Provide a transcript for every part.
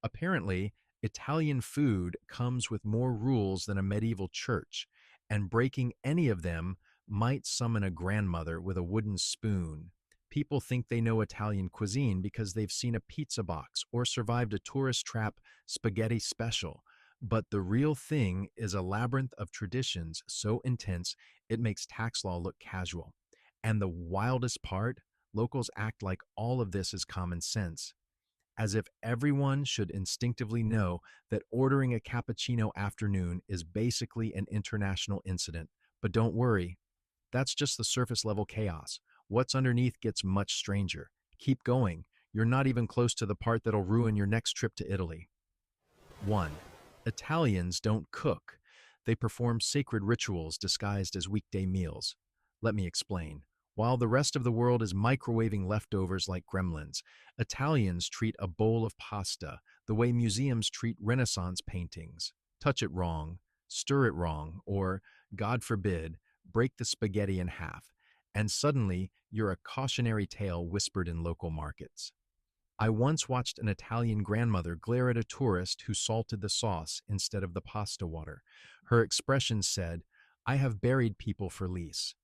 Apparently, Italian food comes with more rules than a medieval church, and breaking any of them might summon a grandmother with a wooden spoon. People think they know Italian cuisine because they've seen a pizza box or survived a tourist trap spaghetti special. But the real thing is a labyrinth of traditions so intense it makes tax law look casual. And the wildest part, locals act like all of this is common sense, as if everyone should instinctively know that ordering a cappuccino afternoon is basically an international incident. But don't worry, that's just the surface level chaos. What's underneath gets much stranger. Keep going. You're not even close to the part that'll ruin your next trip to Italy. 1. Italians don't cook. They perform sacred rituals disguised as weekday meals. Let me explain. While the rest of the world is microwaving leftovers like gremlins, Italians treat a bowl of pasta the way museums treat Renaissance paintings. Touch it wrong, stir it wrong, or, God forbid, break the spaghetti in half, and suddenly you're a cautionary tale whispered in local markets. I once watched an Italian grandmother glare at a tourist who salted the sauce instead of the pasta water. Her expression said, "I have buried people for lease."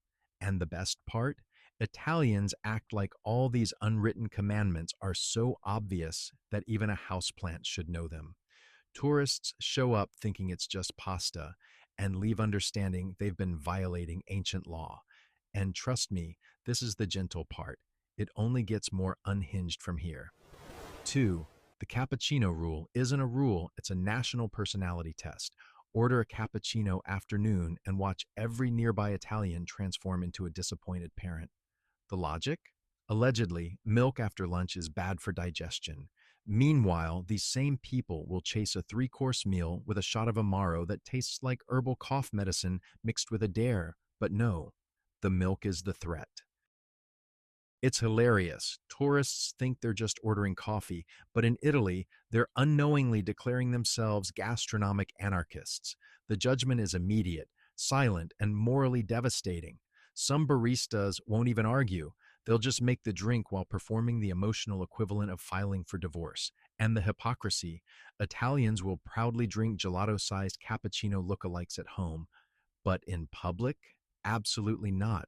And the best part? Italians act like all these unwritten commandments are so obvious that even a houseplant should know them. Tourists show up thinking it's just pasta and leave understanding they've been violating ancient law. And trust me, this is the gentle part. It only gets more unhinged from here. 2. The cappuccino rule isn't a rule, it's a national personality test. Order a cappuccino afternoon and watch every nearby Italian transform into a disappointed parent. The logic? Allegedly, milk after lunch is bad for digestion. Meanwhile, these same people will chase a three-course meal with a shot of Amaro that tastes like herbal cough medicine mixed with a dare. But no, the milk is the threat. It's hilarious. Tourists think they're just ordering coffee, but in Italy, they're unknowingly declaring themselves gastronomic anarchists. The judgment is immediate, silent, and morally devastating. Some baristas won't even argue. They'll just make the drink while performing the emotional equivalent of filing for divorce. And the hypocrisy, Italians will proudly drink gelato-sized cappuccino lookalikes at home, but in public, absolutely not.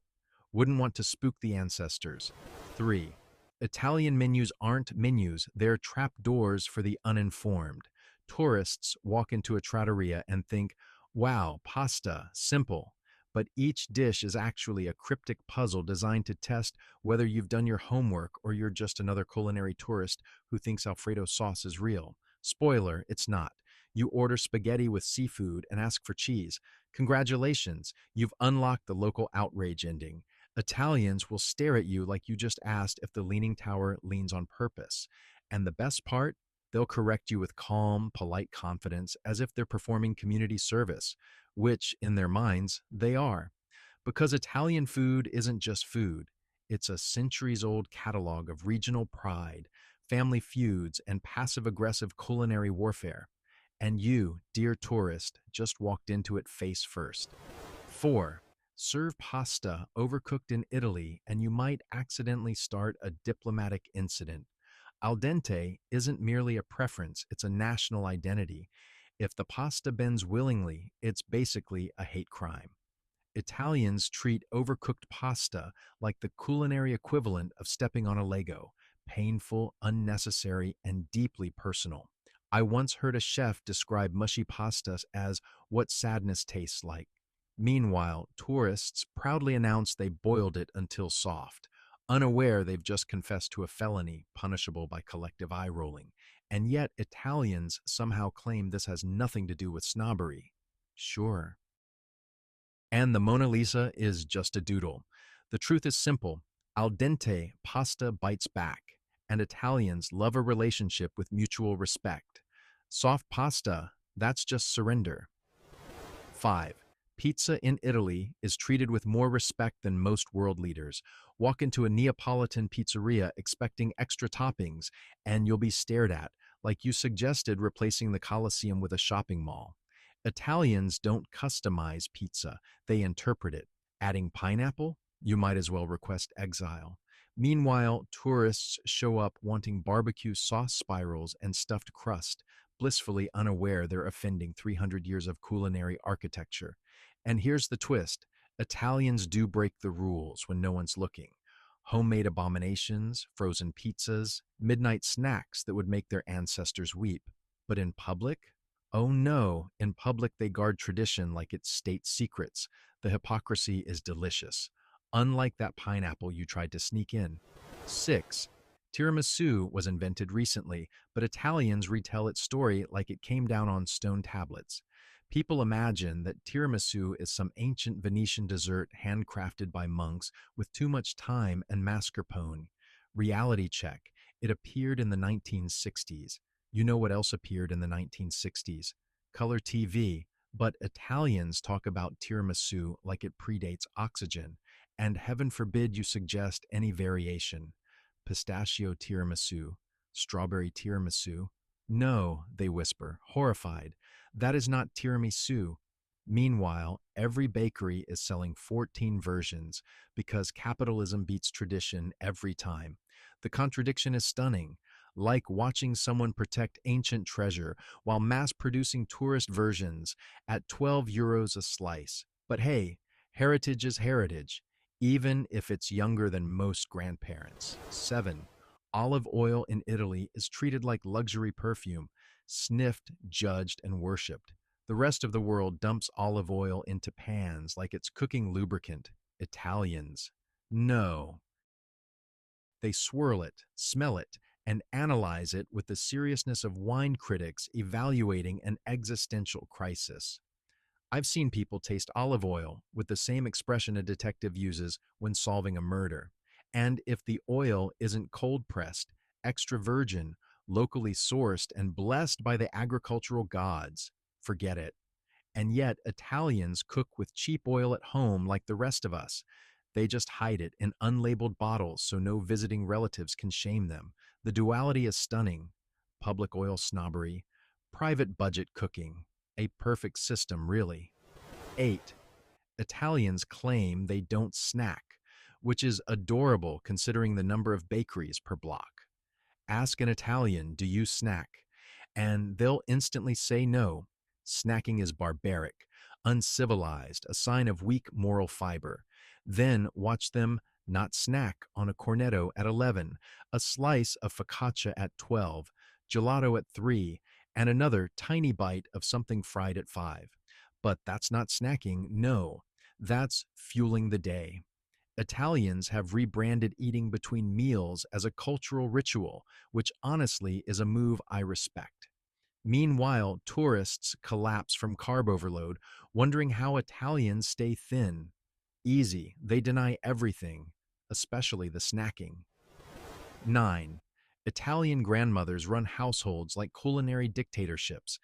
Wouldn't want to spook the ancestors. 3. Italian menus aren't menus, they're trapdoors for the uninformed. Tourists walk into a trattoria and think, wow, pasta, simple. But each dish is actually a cryptic puzzle designed to test whether you've done your homework or you're just another culinary tourist who thinks Alfredo sauce is real. Spoiler, it's not. You order spaghetti with seafood and ask for cheese. Congratulations, you've unlocked the local outrage ending. Italians will stare at you like you just asked if the Leaning Tower leans on purpose. And the best part? They'll correct you with calm, polite confidence as if they're performing community service, which, in their minds, they are. Because Italian food isn't just food, it's a centuries-old catalog of regional pride, family feuds, and passive-aggressive culinary warfare. And you, dear tourist, just walked into it face first. 4. Serve pasta overcooked in Italy and you might accidentally start a diplomatic incident. Al dente isn't merely a preference, it's a national identity. If the pasta bends willingly, it's basically a hate crime. Italians treat overcooked pasta like the culinary equivalent of stepping on a Lego, painful, unnecessary, and deeply personal. I once heard a chef describe mushy pastas as what sadness tastes like. Meanwhile, tourists proudly announce they boiled it until soft, unaware they've just confessed to a felony punishable by collective eye rolling. And yet Italians somehow claim this has nothing to do with snobbery. Sure. And the Mona Lisa is just a doodle. The truth is simple. Al dente pasta bites back, and Italians love a relationship with mutual respect. Soft pasta, that's just surrender. 5. Pizza in Italy is treated with more respect than most world leaders. Walk into a Neapolitan pizzeria expecting extra toppings, and you'll be stared at, like you suggested replacing the Colosseum with a shopping mall. Italians don't customize pizza, they interpret it. Adding pineapple? You might as well request exile. Meanwhile, tourists show up wanting barbecue sauce spirals and stuffed crust, blissfully unaware they're offending 300 years of culinary architecture. And here's the twist: Italians do break the rules when no one's looking. Homemade abominations, frozen pizzas, midnight snacks that would make their ancestors weep. But in public? Oh no, in public they guard tradition like it's state secrets. The hypocrisy is delicious, unlike that pineapple you tried to sneak in. 6. Tiramisu was invented recently, but Italians retell its story like it came down on stone tablets. People imagine that tiramisu is some ancient Venetian dessert handcrafted by monks with too much time and mascarpone. Reality check: it appeared in the 1960s. You know what else appeared in the 1960s? Color TV. But Italians talk about tiramisu like it predates oxygen, and heaven forbid you suggest any variation. Pistachio tiramisu, strawberry tiramisu. No, they whisper, horrified. That is not tiramisu. Meanwhile, every bakery is selling 14 versions because capitalism beats tradition every time. The contradiction is stunning, like watching someone protect ancient treasure while mass producing tourist versions at 12 euros a slice. But hey, heritage is heritage, even if it's younger than most grandparents. 7. Olive oil in Italy is treated like luxury perfume, sniffed, judged, and worshipped. The rest of the world dumps olive oil into pans like it's cooking lubricant. Italians. No. They swirl it, smell it, and analyze it with the seriousness of wine critics evaluating an existential crisis. I've seen people taste olive oil with the same expression a detective uses when solving a murder. And if the oil isn't cold pressed, extra virgin, locally sourced, and blessed by the agricultural gods, forget it. And yet, Italians cook with cheap oil at home like the rest of us. They just hide it in unlabeled bottles so no visiting relatives can shame them. The duality is stunning. Public oil snobbery, private budget cooking. A perfect system, really. 8. Italians claim they don't snack, which is adorable considering the number of bakeries per block. Ask an Italian, do you snack? And they'll instantly say no. Snacking is barbaric, uncivilized, a sign of weak moral fiber. Then watch them not snack on a cornetto at 11, a slice of focaccia at 12, gelato at 3, and another tiny bite of something fried at 5. But that's not snacking, no. That's fueling the day. Italians have rebranded eating between meals as a cultural ritual, which honestly is a move I respect. Meanwhile, tourists collapse from carb overload, wondering how Italians stay thin. Easy, they deny everything, especially the snacking. 9. Italian grandmothers run households like culinary dictatorships.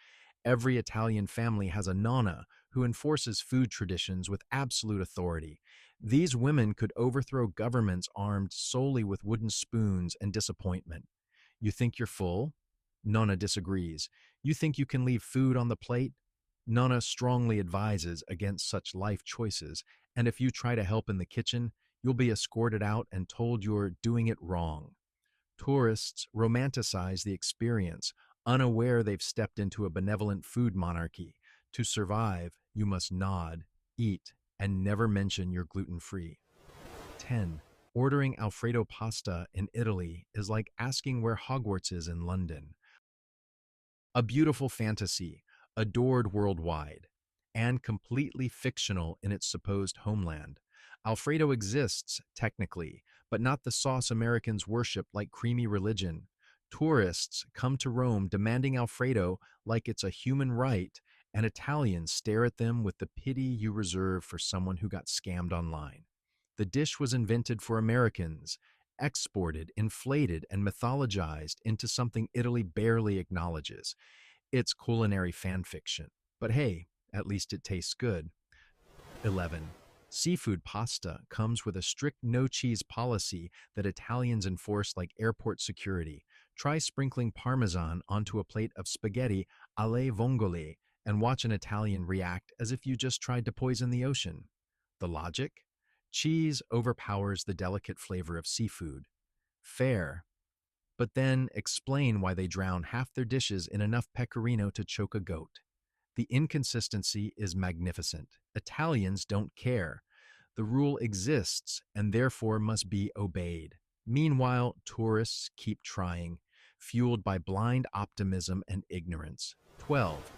Every Italian family has a nonna who enforces food traditions with absolute authority. These women could overthrow governments armed solely with wooden spoons and disappointment. You think you're full? Nonna disagrees. You think you can leave food on the plate? Nonna strongly advises against such life choices, and if you try to help in the kitchen, you'll be escorted out and told you're doing it wrong. Tourists romanticize the experience, unaware they've stepped into a benevolent food monarchy. To survive, you must nod, eat, and never mention you're gluten-free. 10. Ordering Alfredo pasta in Italy is like asking where Hogwarts is in London. A beautiful fantasy, adored worldwide, and completely fictional in its supposed homeland. Alfredo exists, technically, but not the sauce Americans worship like creamy religion. Tourists come to Rome demanding Alfredo like it's a human right, and Italians stare at them with the pity you reserve for someone who got scammed online. The dish was invented for Americans, exported, inflated, and mythologized into something Italy barely acknowledges. It's culinary fan fiction. But hey, at least it tastes good. 11. Seafood pasta comes with a strict no-cheese policy that Italians enforce like airport security. Try sprinkling parmesan onto a plate of spaghetti alle vongole and watch an Italian react as if you just tried to poison the ocean. The logic? Cheese overpowers the delicate flavor of seafood. Fair, but then explain why they drown half their dishes in enough pecorino to choke a goat. The inconsistency is magnificent. Italians don't care. The rule exists and therefore must be obeyed. Meanwhile, tourists keep trying, fueled by blind optimism and ignorance. 12.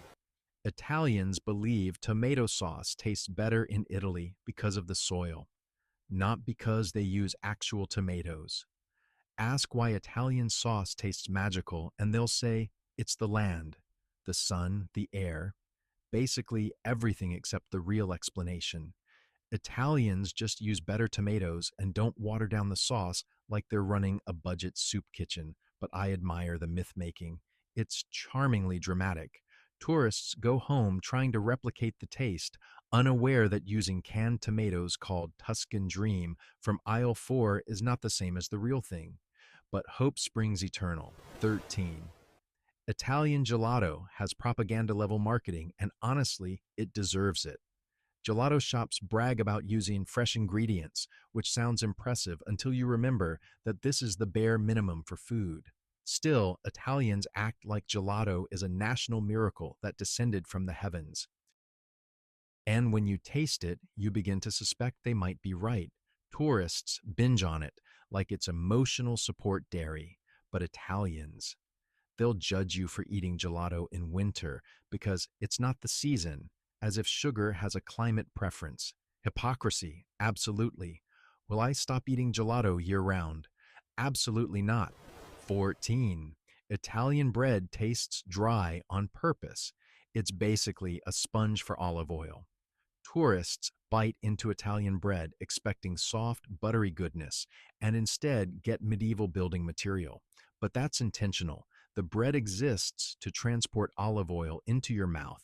Italians believe tomato sauce tastes better in Italy because of the soil, not because they use actual tomatoes. Ask why Italian sauce tastes magical, and they'll say it's the land, the sun, the air, basically everything except the real explanation. Italians just use better tomatoes and don't water down the sauce like they're running a budget soup kitchen, but I admire the myth making. It's charmingly dramatic. Tourists go home trying to replicate the taste, unaware that using canned tomatoes called Tuscan Dream from aisle 4 is not the same as the real thing. But hope springs eternal. 13. Italian gelato has propaganda level marketing, and honestly, it deserves it. Gelato shops brag about using fresh ingredients, which sounds impressive until you remember that this is the bare minimum for food. Still, Italians act like gelato is a national miracle that descended from the heavens. And when you taste it, you begin to suspect they might be right. Tourists binge on it like it's emotional support dairy, but Italians, they'll judge you for eating gelato in winter because it's not the season, as if sugar has a climate preference. Hypocrisy, absolutely. Will I stop eating gelato year-round? Absolutely not. 14. Italian bread tastes dry on purpose. It's basically a sponge for olive oil. Tourists bite into Italian bread expecting soft, buttery goodness, and instead get medieval building material. But that's intentional. The bread exists to transport olive oil into your mouth.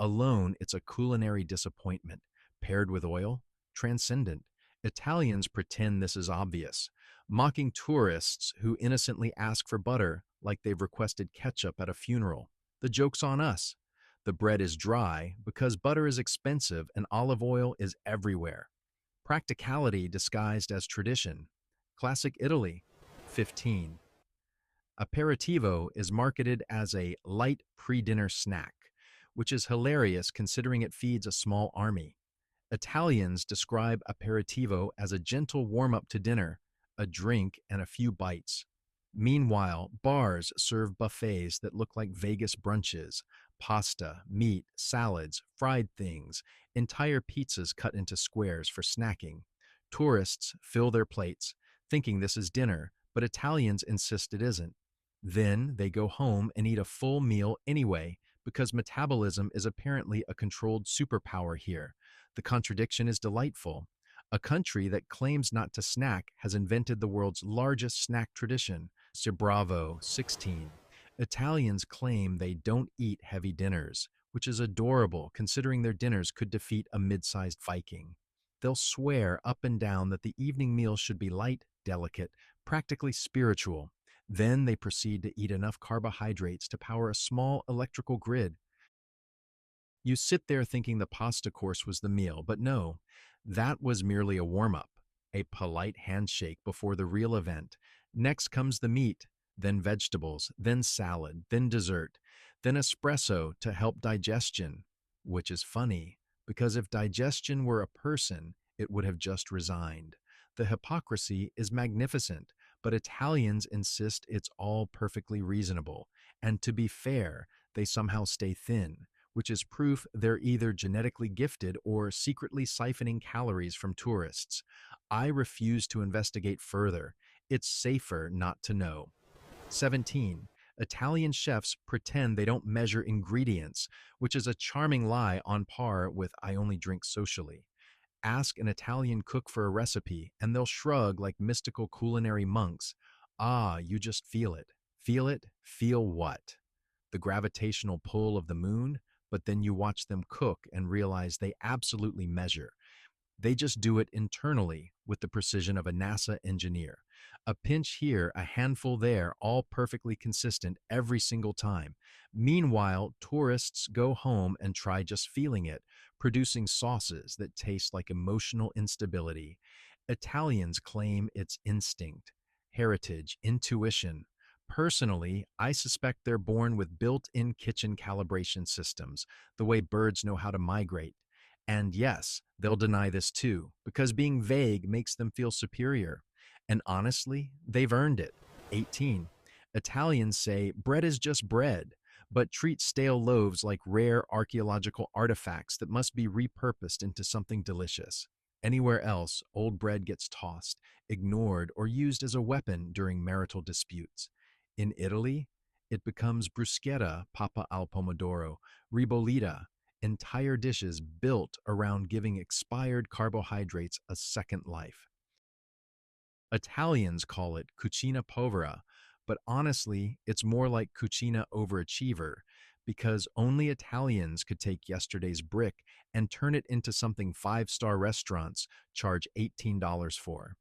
Alone, it's a culinary disappointment. Paired with oil, transcendent. Italians pretend this is obvious, mocking tourists who innocently ask for butter like they've requested ketchup at a funeral. The joke's on us. The bread is dry because butter is expensive and olive oil is everywhere. Practicality disguised as tradition. Classic Italy. 15. Aperitivo is marketed as a light pre-dinner snack, which is hilarious considering it feeds a small army. Italians describe aperitivo as a gentle warm-up to dinner, a drink and a few bites. Meanwhile, bars serve buffets that look like Vegas brunches: pasta, meat, salads, fried things, entire pizzas cut into squares for snacking. Tourists fill their plates, thinking this is dinner, but Italians insist it isn't. Then they go home and eat a full meal anyway, because metabolism is apparently a controlled superpower here. The contradiction is delightful. A country that claims not to snack has invented the world's largest snack tradition. Bravo. 16. Italians claim they don't eat heavy dinners, which is adorable considering their dinners could defeat a mid-sized Viking. They'll swear up and down that the evening meal should be light, delicate, practically spiritual. Then they proceed to eat enough carbohydrates to power a small electrical grid. You sit there thinking the pasta course was the meal, but no, that was merely a warm-up, a polite handshake before the real event. Next comes the meat, then vegetables, then salad, then dessert, then espresso to help digestion, which is funny, because if digestion were a person, it would have just resigned. The hypocrisy is magnificent, but Italians insist it's all perfectly reasonable, and to be fair, they somehow stay thin, which is proof they're either genetically gifted or secretly siphoning calories from tourists. I refuse to investigate further. It's safer not to know. 17. Italian chefs pretend they don't measure ingredients, which is a charming lie on par with "I only drink socially." Ask an Italian cook for a recipe, and they'll shrug like mystical culinary monks. Ah, you just feel it. Feel it? Feel what? The gravitational pull of the moon? But then you watch them cook and realize they absolutely measure. They just do it internally with the precision of a NASA engineer. A pinch here, a handful there, all perfectly consistent every single time. Meanwhile, tourists go home and try just feeling it, producing sauces that taste like emotional instability. Italians claim it's instinct, heritage, intuition. Personally, I suspect they're born with built-in kitchen calibration systems, the way birds know how to migrate. And yes, they'll deny this too, because being vague makes them feel superior. And honestly, they've earned it. 18. Italians say bread is just bread, but treat stale loaves like rare archaeological artifacts that must be repurposed into something delicious. Anywhere else, old bread gets tossed, ignored, or used as a weapon during marital disputes. In Italy, it becomes bruschetta, papa al pomodoro, ribollita, entire dishes built around giving expired carbohydrates a second life. Italians call it cucina povera, but honestly, it's more like cucina overachiever because only Italians could take yesterday's brick and turn it into something five-star restaurants charge $18 for.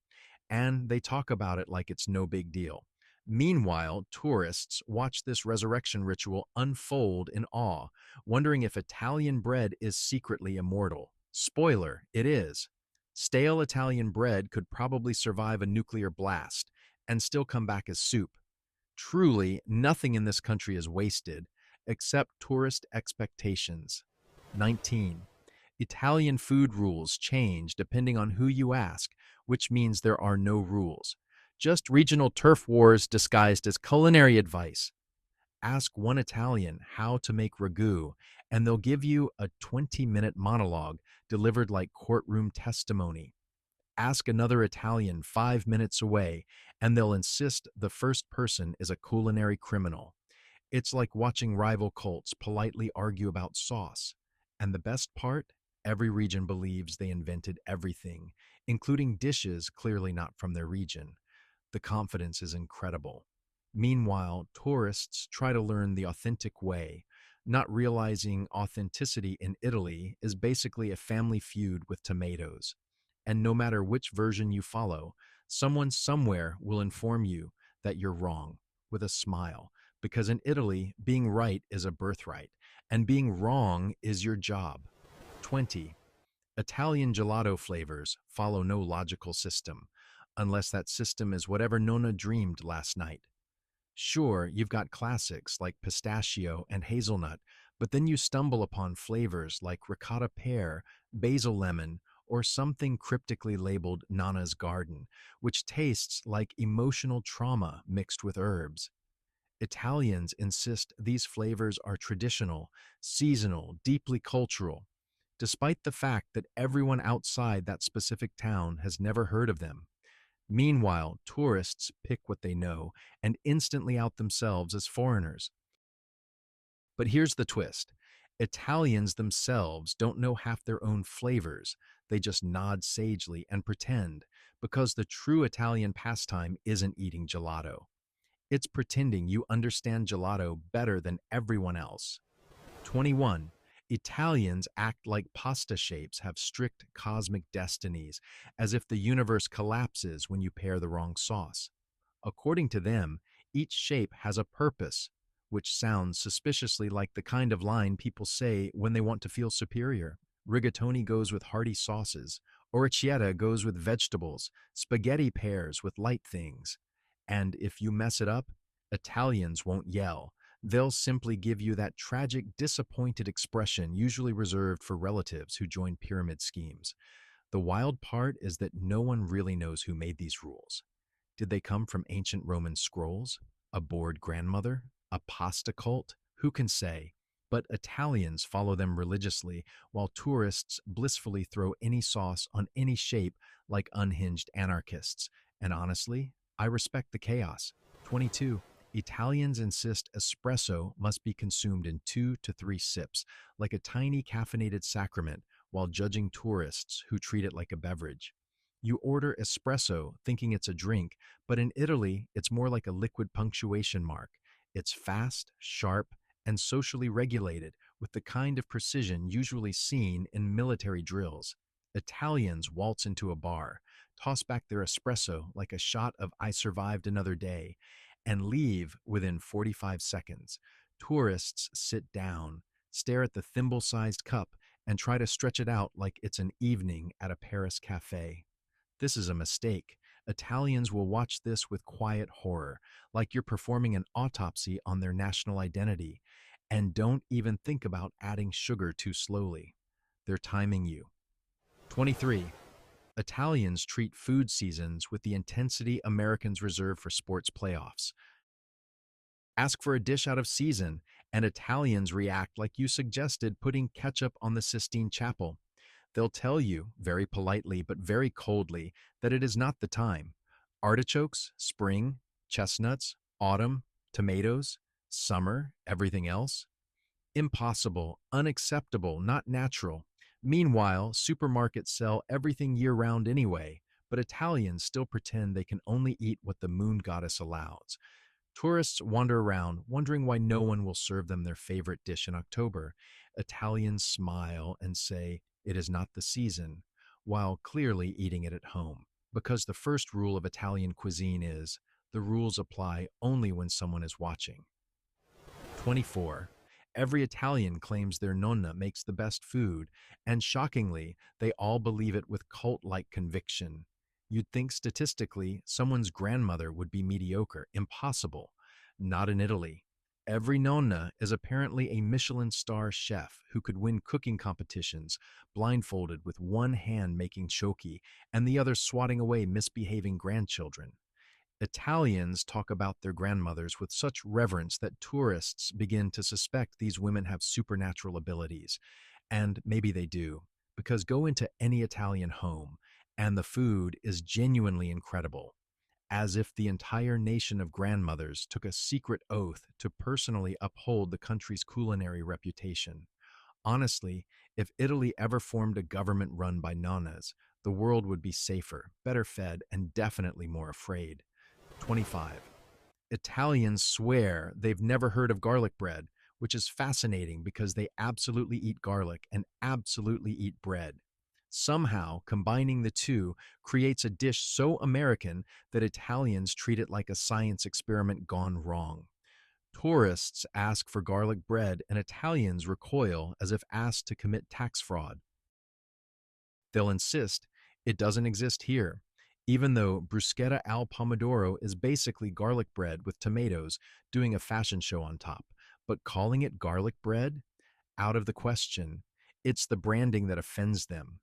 And they talk about it like it's no big deal. Meanwhile, tourists watch this resurrection ritual unfold in awe, wondering if Italian bread is secretly immortal. Spoiler, it is. Stale Italian bread could probably survive a nuclear blast and still come back as soup. Truly, nothing in this country is wasted except tourist expectations. 19. Italian food rules change depending on who you ask, which means there are no rules. Just regional turf wars disguised as culinary advice. Ask one Italian how to make ragu, and they'll give you a 20-minute monologue delivered like courtroom testimony. Ask another Italian 5 minutes away, and they'll insist the first person is a culinary criminal. It's like watching rival cults politely argue about sauce. And the best part? Every region believes they invented everything, including dishes clearly not from their region. The confidence is incredible. Meanwhile, tourists try to learn the authentic way, not realizing authenticity in Italy is basically a family feud with tomatoes. And no matter which version you follow, someone somewhere will inform you that you're wrong with a smile, because in Italy, being right is a birthright, and being wrong is your job. 20. Italian gelato flavors follow no logical system, unless that system is whatever Nonna dreamed last night. Sure, you've got classics like pistachio and hazelnut, but then you stumble upon flavors like ricotta pear, basil lemon, or something cryptically labeled Nana's Garden, which tastes like emotional trauma mixed with herbs. Italians insist these flavors are traditional, seasonal, deeply cultural, despite the fact that everyone outside that specific town has never heard of them. Meanwhile, tourists pick what they know and instantly out themselves as foreigners. But here's the twist. Italians themselves don't know half their own flavors. They just nod sagely and pretend, because the true Italian pastime isn't eating gelato. It's pretending you understand gelato better than everyone else. 21. Italians act like pasta shapes have strict cosmic destinies, as if the universe collapses when you pair the wrong sauce. According to them, each shape has a purpose, which sounds suspiciously like the kind of line people say when they want to feel superior. Rigatoni goes with hearty sauces, orecchietta goes with vegetables, spaghetti pairs with light things. And if you mess it up, Italians won't yell. They'll simply give you that tragic, disappointed expression usually reserved for relatives who join pyramid schemes. The wild part is that no one really knows who made these rules. Did they come from ancient Roman scrolls? A bored grandmother? A pasta cult? Who can say? But Italians follow them religiously, while tourists blissfully throw any sauce on any shape like unhinged anarchists. And honestly, I respect the chaos. 22. Italians insist espresso must be consumed in 2 to 3 sips, like a tiny caffeinated sacrament, while judging tourists who treat it like a beverage. You order espresso thinking it's a drink, but in Italy, it's more like a liquid punctuation mark. It's fast, sharp, and socially regulated with the kind of precision usually seen in military drills. Italians waltz into a bar, toss back their espresso like a shot of I survived another day, and leave within 45 seconds. Tourists sit down, stare at the thimble-sized cup, and try to stretch it out like it's an evening at a Paris cafe. This is a mistake. Italians will watch this with quiet horror, like you're performing an autopsy on their national identity, and don't even think about adding sugar too slowly. They're timing you. 23. Italians treat food seasons with the intensity Americans reserve for sports playoffs. Ask for a dish out of season, and Italians react like you suggested putting ketchup on the Sistine Chapel. They'll tell you, very politely but very coldly, that it is not the time. Artichokes, spring, chestnuts, autumn, tomatoes, summer, everything else. Impossible, unacceptable, not natural. Meanwhile, supermarkets sell everything year-round anyway, but Italians still pretend they can only eat what the moon goddess allows. Tourists wander around, wondering why no one will serve them their favorite dish in October. Italians smile and say, it is not the season, while clearly eating it at home. Because the first rule of Italian cuisine is, the rules apply only when someone is watching. 24. Every Italian claims their nonna makes the best food, and shockingly, they all believe it with cult-like conviction. You'd think statistically someone's grandmother would be mediocre. Impossible. Not in Italy. Every nonna is apparently a Michelin star chef who could win cooking competitions, blindfolded with one hand making gnocchi and the other swatting away misbehaving grandchildren. Italians talk about their grandmothers with such reverence that tourists begin to suspect these women have supernatural abilities. And maybe they do, because go into any Italian home, and the food is genuinely incredible, as if the entire nation of grandmothers took a secret oath to personally uphold the country's culinary reputation. Honestly, if Italy ever formed a government run by nonnas, the world would be safer, better fed, and definitely more afraid. 25. Italians swear they've never heard of garlic bread, which is fascinating because they absolutely eat garlic and absolutely eat bread. Somehow, combining the two creates a dish so American that Italians treat it like a science experiment gone wrong. Tourists ask for garlic bread and Italians recoil as if asked to commit tax fraud. They'll insist it doesn't exist here, even though bruschetta al pomodoro is basically garlic bread with tomatoes doing a fashion show on top. But calling it garlic bread? Out of the question. It's the branding that offends them.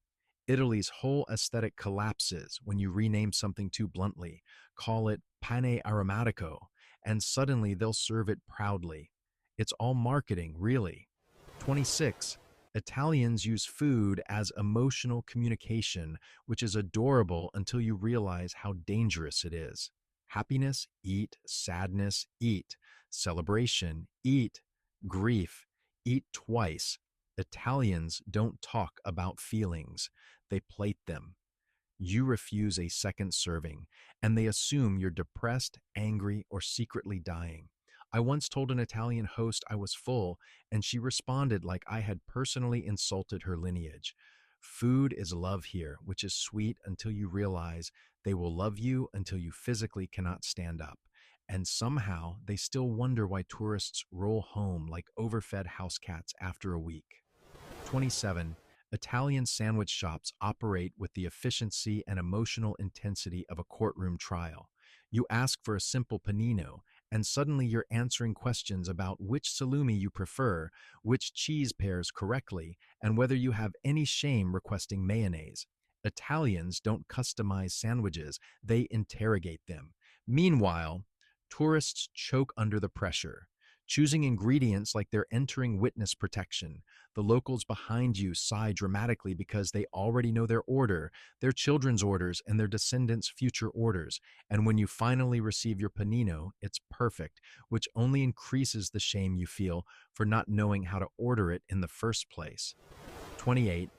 Italy's whole aesthetic collapses when you rename something too bluntly, call it pane aromatico, and suddenly they'll serve it proudly. It's all marketing, really. 26. Italians use food as emotional communication, which is adorable until you realize how dangerous it is. Happiness, eat. Sadness, eat. Celebration, eat. Grief, eat twice. Italians don't talk about feelings. They plate them. You refuse a second serving, and they assume you're depressed, angry, or secretly dying. I once told an Italian host I was full, and she responded like I had personally insulted her lineage. Food is love here, which is sweet until you realize they will love you until you physically cannot stand up. And somehow they still wonder why tourists roll home like overfed house cats after a week. 27. Italian sandwich shops operate with the efficiency and emotional intensity of a courtroom trial. You ask for a simple panino, and suddenly you're answering questions about which salumi you prefer, which cheese pairs correctly, and whether you have any shame requesting mayonnaise. Italians don't customize sandwiches, they interrogate them. Meanwhile, tourists choke under the pressure, choosing ingredients like they're entering witness protection. The locals behind you sigh dramatically because they already know their order, their children's orders, and their descendants' future orders. And when you finally receive your panino, it's perfect, which only increases the shame you feel for not knowing how to order it in the first place. 28.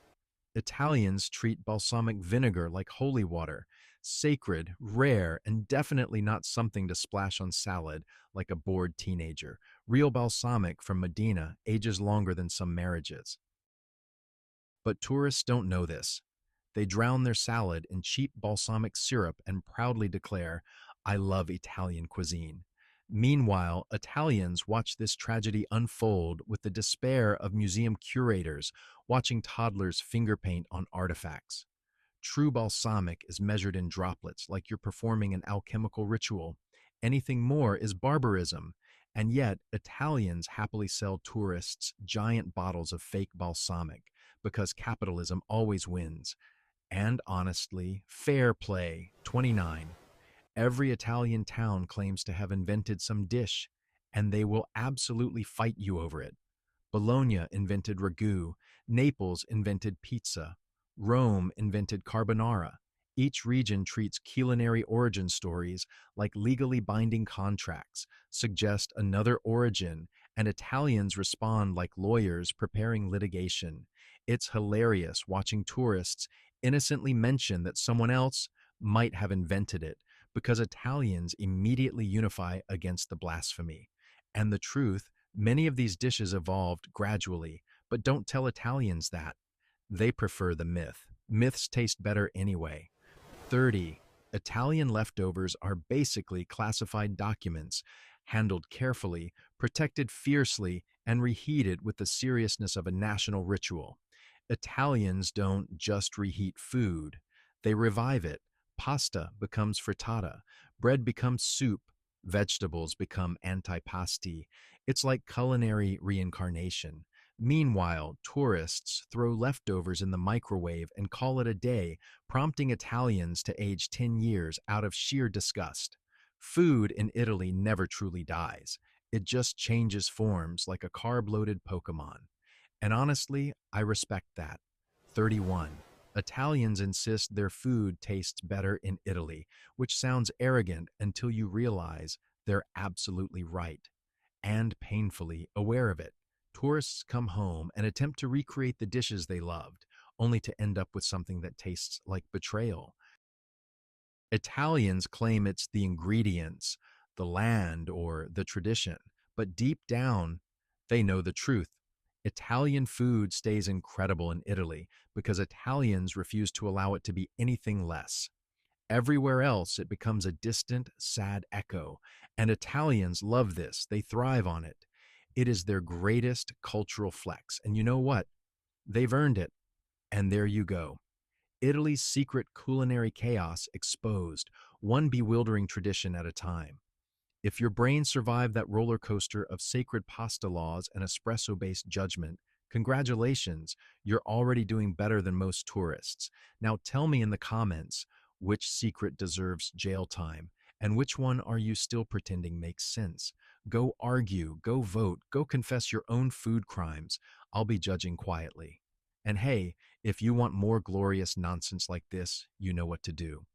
Italians treat balsamic vinegar like holy water, sacred, rare, and definitely not something to splash on salad like a bored teenager. Real balsamic from Medina ages longer than some marriages. But tourists don't know this. They drown their salad in cheap balsamic syrup and proudly declare, I love Italian cuisine. Meanwhile, Italians watch this tragedy unfold with the despair of museum curators watching toddlers finger paint on artifacts. True balsamic is measured in droplets, like you're performing an alchemical ritual. Anything more is barbarism. And yet, Italians happily sell tourists giant bottles of fake balsamic because capitalism always wins. And honestly, fair play. 29. Every Italian town claims to have invented some dish, and they will absolutely fight you over it. Bologna invented ragu, Naples invented pizza, Rome invented carbonara. Each region treats culinary origin stories like legally binding contracts, suggest another origin, and Italians respond like lawyers preparing litigation. It's hilarious watching tourists innocently mention that someone else might have invented it because Italians immediately unify against the blasphemy. And the truth, many of these dishes evolved gradually, but don't tell Italians that. They prefer the myth. Myths taste better anyway. 30. Italian leftovers are basically classified documents, handled carefully, protected fiercely, and reheated with the seriousness of a national ritual. Italians don't just reheat food, they revive it. Pasta becomes frittata, bread becomes soup, vegetables become antipasti. It's like culinary reincarnation. Meanwhile, tourists throw leftovers in the microwave and call it a day, prompting Italians to age 10 years out of sheer disgust. Food in Italy never truly dies. It just changes forms like a carb-loaded Pokemon. And honestly, I respect that. 31. Italians insist their food tastes better in Italy, which sounds arrogant until you realize they're absolutely right and painfully aware of it. Tourists come home and attempt to recreate the dishes they loved, only to end up with something that tastes like betrayal. Italians claim it's the ingredients, the land, or the tradition, but deep down, they know the truth. Italian food stays incredible in Italy because Italians refuse to allow it to be anything less. Everywhere else, it becomes a distant, sad echo, and Italians love this. They thrive on it. It is their greatest cultural flex, and you know what? They've earned it. And there you go. Italy's secret culinary chaos exposed, one bewildering tradition at a time. If your brain survived that roller coaster of sacred pasta laws and espresso-based judgment, congratulations, you're already doing better than most tourists. Now tell me in the comments which secret deserves jail time and which one are you still pretending makes sense. Go argue, go vote, go confess your own food crimes. I'll be judging quietly. And hey, if you want more glorious nonsense like this, you know what to do.